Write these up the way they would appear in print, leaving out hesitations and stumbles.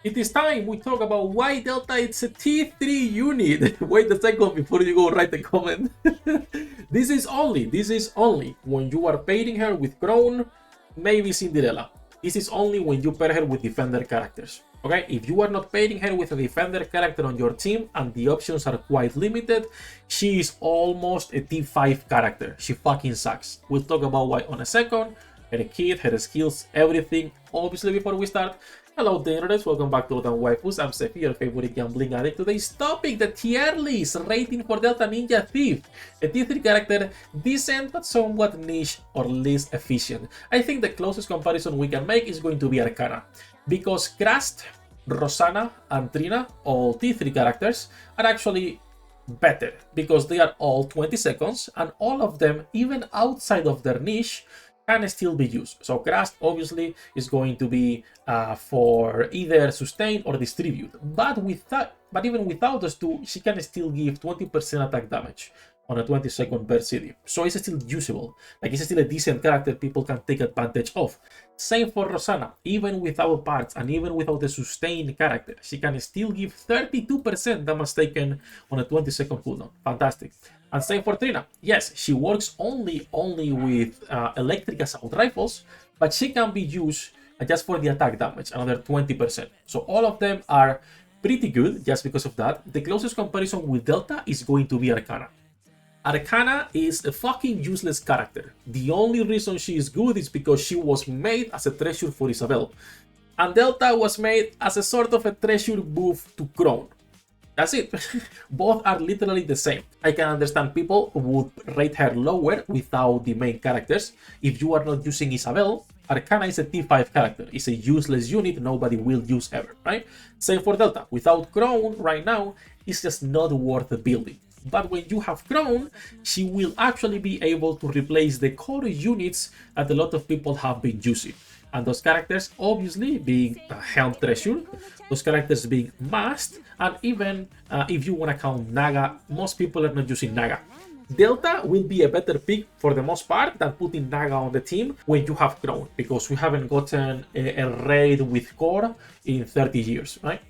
It is time we talk about why Delta is a T3 unit. Wait a second before you go write the comment. This is only when you are pairing her with Crown, maybe Cinderella. This is only when you pair her with defender characters. Okay, if you are not pairing her with a defender character on your team and the options are quite limited, she is almost a T5 character. She fucking sucks. We'll talk about why on a second. Her kit, her skills, everything. Obviously, before we start, hello the internet, welcome back to Waifus. I'm Sefhi, your favorite gambling addict. Today's topic, the tier list rating for Delta Ninja Thief. A T3 character, decent but somewhat niche or least efficient. I think the closest comparison we can make is going to be Arcana. Because Crust, Rosanna, and Trina, all T3 characters, are actually better. Because they are all 20 seconds, and all of them, even outside of their niche, can still be used. So Crust obviously is going to be for either sustain or distribute, but even without those two, she can still give 20% attack damage on a 20-second per CD. So it's still usable. Like, it's still a decent character people can take advantage of. Same for Rosanna. Even without parts and even without the sustained character, she can still give 32% damage taken on a 20-second cooldown. Fantastic. And same for Trina. Yes, she works only with electric assault rifles, but she can be used just for the attack damage, another 20%. So all of them are pretty good just because of that. The closest comparison with Delta is going to be Arcana. Arcana is a fucking useless character. The only reason she is good is because she was made as a treasure for Isabel. And Delta was made as a sort of a treasure buff to Crown. That's it. Both are literally the same. I can understand people would rate her lower without the main characters. If you are not using Isabel, Arcana is a T5 character. It's a useless unit nobody will use ever, right? Same for Delta. Without Crown right now, it's just not worth building. But when you have Crown, she will actually be able to replace the core units that a lot of people have been using. And those characters obviously being Helm Treasure, those characters being Mast, and even if you want to count Naga, most people are not using Naga. Delta will be a better pick for the most part than putting Naga on the team when you have Crown, because we haven't gotten a raid with core in 30 years, right?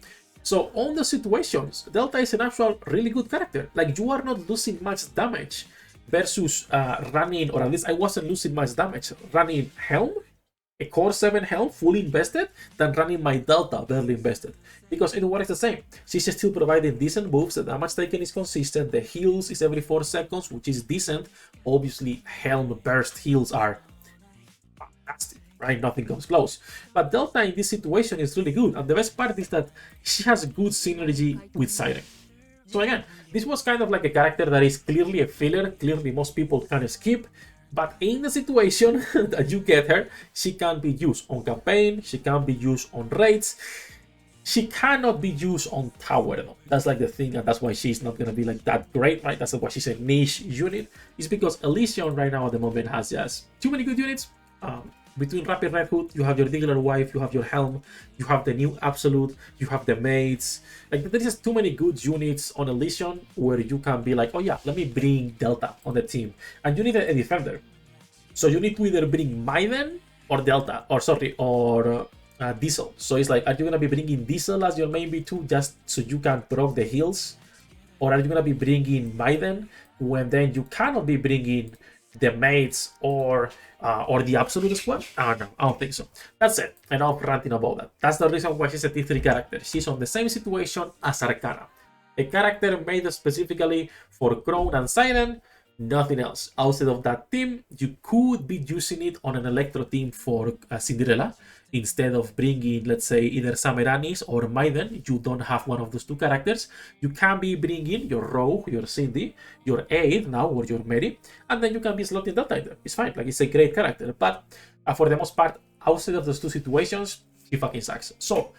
So on the situations, Delta is an actual really good character. Like, you are not losing much damage versus running, or at least I wasn't losing much damage running Helm, a core 7 Helm fully invested, than running my Delta barely invested. Because it works the same. She's still providing decent moves, the damage taken is consistent, the heals is every 4 seconds, which is decent. Obviously, Helm burst heals are fantastic. Right, nothing comes close. But Delta in this situation is really good, and the best part is that she has good synergy with Siren. So again, this was kind of like a character that is clearly a filler, clearly most people can skip, but in the situation that you get her, she can be used on campaign, she can be used on raids, she cannot be used on tower though. That's like the thing, and that's why she's not gonna be like that great, right? That's why she's a niche unit. It's because Elysion right now at the moment has just too many good units. Between Rapid Red Hood, you have your Diggler Wife, you have your Helm, you have the new Absolute, you have the Maids. Like, there's just too many good units on Elysion where you can be like, oh yeah, let me bring Delta on the team. And you need a defender. So you need to either bring Maiden or Delta, or Diesel. So it's like, are you going to be bringing Diesel as your main B2 just so you can proc the heals? Or are you going to be bringing Maiden when then you cannot be bringing the Mates or the Absolute squad? I don't think so. That's it. Enough ranting about that. That's the reason why she's a T3 character. She's on the same situation as Arcana. A character made specifically for Crown and Siren, nothing else. Outside of that team, you could be using it on an Electro team for Cinderella. Instead of bringing, let's say, either Sameranis or Maiden, you don't have one of those two characters. You can be bringing your Rogue, your Cindy, your Aid now, or your Mary, and then you can be slotting that either. It's fine, like, it's a great character. But for the most part, outside of those two situations, she fucking sucks. So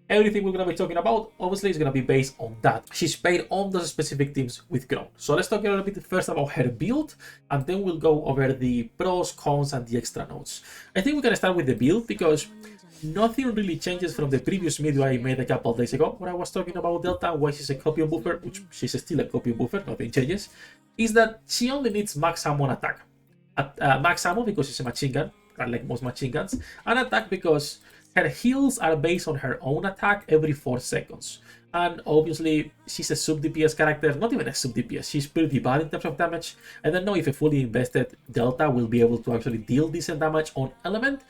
everything we're going to be talking about, obviously, is going to be based on that. She's paired on those specific teams with Crown. So let's talk a little bit first about her build, and then we'll go over the pros, cons, and the extra notes. I think we can start with the build, because nothing really changes from the previous video I made a couple days ago, where I was talking about Delta, why she's a copy buffer, which she's still a copy buffer, nothing changes, is that she only needs max ammo and attack. Max ammo because it's a machine gun, like most machine guns, and attack because Her heals are based on her own attack every 4 seconds. And obviously, she's a sub DPS character, not even a sub DPS, she's pretty bad in terms of damage. I don't know if a fully invested Delta will be able to actually deal decent damage on element,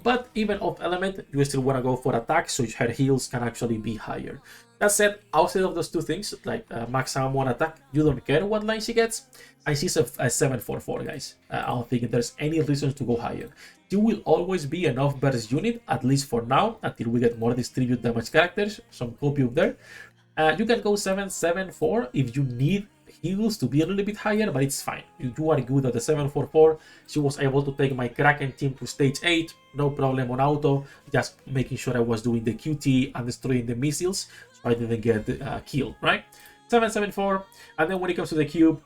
but even off element, you still want to go for attack, so her heals can actually be higher. That said, outside of those two things, like max ammo and attack, you don't care what line she gets, and she's a 744, guys. I don't think there's any reason to go higher. She will always be an off-burst unit, at least for now, until we get more distribute damage characters, some copy up there. You can go 774 if you need heals to be a little bit higher, but it's fine. You are good at the 744. She was able to take my Kraken team to stage 8, no problem on auto, just making sure I was doing the QT and destroying the missiles, so I didn't get killed, right? 774, and then when it comes to the cube,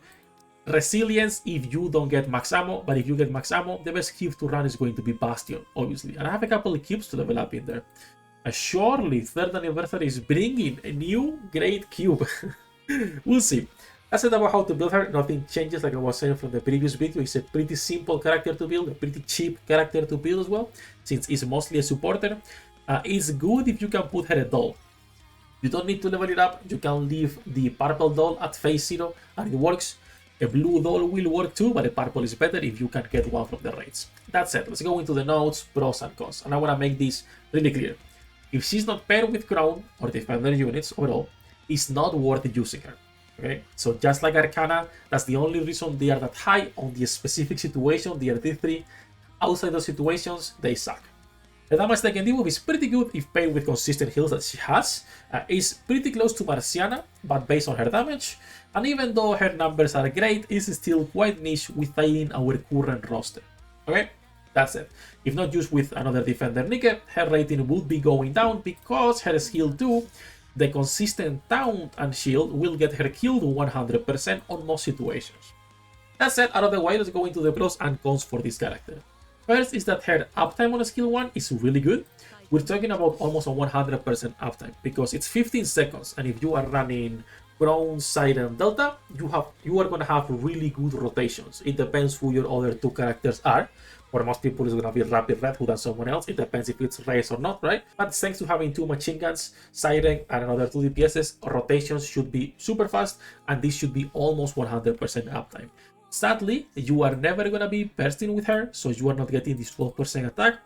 resilience if you don't get max ammo, but if you get max ammo, the best cube to run is going to be Bastion, obviously. And I have a couple of cubes to level up in there. Surely, 3rd anniversary is bringing a new great cube. We'll see. That's it about how to build her. Nothing changes, like I was saying from the previous video. It's a pretty simple character to build, a pretty cheap character to build as well, since it's mostly a supporter. It's good if you can put her a doll. You don't need to level it up. You can leave the purple doll at phase 0 and it works. A blue doll will work too, but a purple is better if you can get one from the raids. That's it. Let's go into the notes, pros and cons. And I want to make this really clear. If she's not paired with Crown or Defender units overall, it's not worth using her. Okay? So just like Arcana, that's the only reason they are that high. On the specific situation, they are T3. Outside those situations, they suck. The damage taken debuff is pretty good if paired with consistent heals that she has. It's pretty close to Marciana, but based on her damage. And even though her numbers are great, it's still quite niche within our current roster. Okay, that's it. If not used with another defender Nike, her rating would be going down because her skill 2, the consistent taunt and shield, will get her killed 100% on most situations. That said, out of the way, let's go into the pros and cons for this character. First is that her uptime on skill 1 is really good. We're talking about almost a 100% uptime because it's 15 seconds, and if you are running Crown, Siren, Delta, you are going to have really good rotations. It depends who your other two characters are. For most people, it's going to be Rapid Red, who than someone else. It depends if it's Race or not, right? But thanks to having 2 machine guns, Siren, and another 2 DPSs, rotations should be super fast, and this should be almost 100% uptime. Sadly, you are never going to be bursting with her, so you are not getting this 12% attack,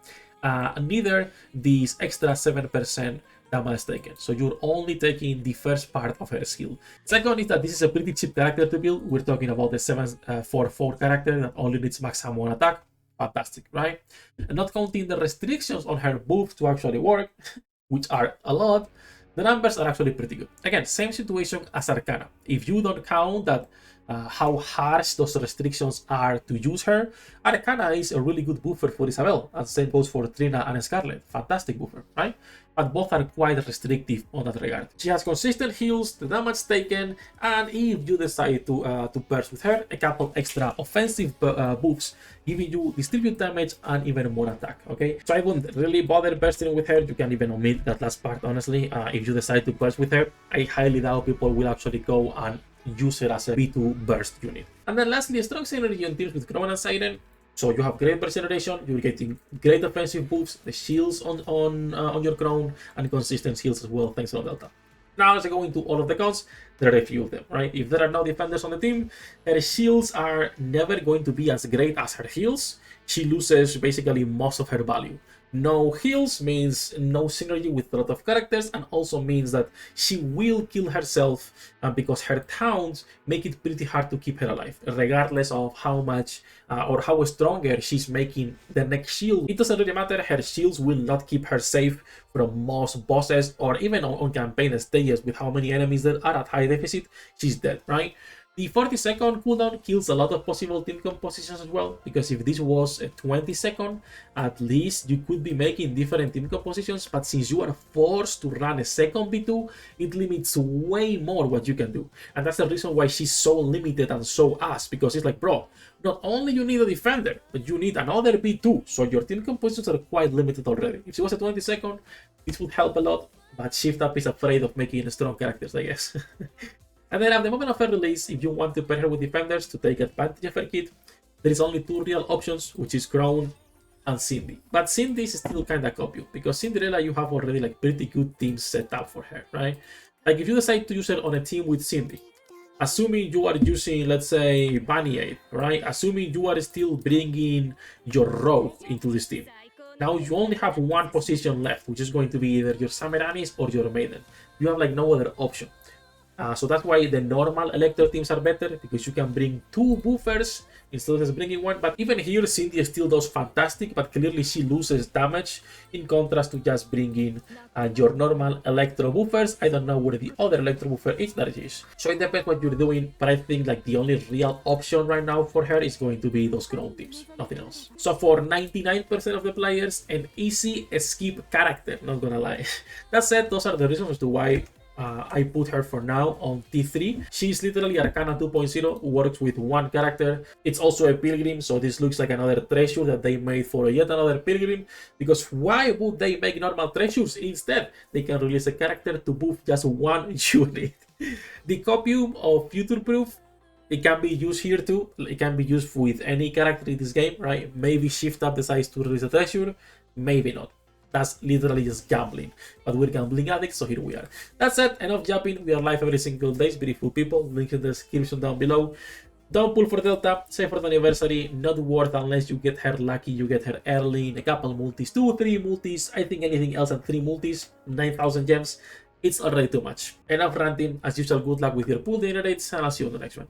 neither this extra 7% damage taken. So you're only taking the first part of her skill. Second is that this is a pretty cheap character to build. We're talking about the 744 character that only needs max ammo and attack. Fantastic, right? And not counting the restrictions on her buff to actually work, which are a lot, the numbers are actually pretty good. Again, same situation as Arcana. If you don't count that how harsh those restrictions are to use her, Arcana is a really good buffer for Isabel, and same goes for Trina and Scarlet. Fantastic buffer, right? But both are quite restrictive on that regard. She has consistent heals, the damage taken, and if you decide to burst with her, a couple extra offensive buffs, giving you distribute damage and even more attack, okay? So I wouldn't really bother bursting with her. You can even omit that last part, honestly. If you decide to burst with her, I highly doubt people will actually go and use her as a B2 burst unit. And then lastly, a strong synergy on teams with Crown and Siren. So you have great burst generation, you're getting great offensive buffs, the shields on your Crown, and consistent heals as well, thanks to Delta. Now let's go into all of the cons. There are a few of them, right? If there are no defenders on the team, her shields are never going to be as great as her heals. She loses basically most of her value. No heals means no synergy with a lot of characters, and also means that she will kill herself because her taunts make it pretty hard to keep her alive, regardless of how much or how stronger she's making the next shield. It doesn't really matter, her shields will not keep her safe from most bosses or even on campaign stages with how many enemies there are at high deficit. She's dead, right? The 40-second cooldown kills a lot of possible team compositions as well, because if this was a 20-second, at least you could be making different team compositions, but since you are forced to run a second B2, it limits way more what you can do. And that's the reason why she's so limited and so ass, because it's like, bro, not only you need a defender, but you need another B2, so your team compositions are quite limited already. If she was a 20-second, this would help a lot, but Shift Up is afraid of making strong characters, I guess. And then at the moment of her release, if you want to pair her with defenders to take advantage of her kit, there is only 2 real options, which is Crown and Cindy. But Cindy is still kind of copy because Cinderella, you have already like pretty good teams set up for her, right? Like if you decide to use her on a team with Cindy, assuming you are using, let's say, Bunny 8, right? Assuming you are still bringing your Rogue into this team. Now you only have one position left, which is going to be either your Summer Anis or your Maiden. You have like no other option. So that's why the normal Electro teams are better, because you can bring 2 buffers instead of just bringing 1. But even here, Cindy still does fantastic, but clearly she loses damage in contrast to just bringing your normal Electro buffers. I don't know where the other Electro buffer is that is. So it depends what you're doing, but I think like the only real option right now for her is going to be those grown teams, nothing else. So for 99% of the players, an easy skip character, not gonna lie. That said, those are the reasons as to why I put her for now on T3. She's literally Arcana 2.0, works with 1 character. It's also a Pilgrim, so this looks like another treasure that they made for yet another Pilgrim. Because why would they make normal treasures? Instead, they can release a character to buff just 1 unit. The copium of Future Proof, it can be used here too. It can be used with any character in this game, right? Maybe Shift Up decides to release a treasure, maybe not. That's literally just gambling, but we're gambling addicts, so here we are. That's it, enough jumping. We are live every single day, beautiful people. Link in the description down below. Don't pull for Delta, save for the anniversary, not worth unless you get her lucky, you get her early in a couple multis, 2, 3 multis. I think anything else than 3 multis, 9,000 gems, it's already too much. Enough ranting, as usual, good luck with your pool generates, and I'll see you on the next one.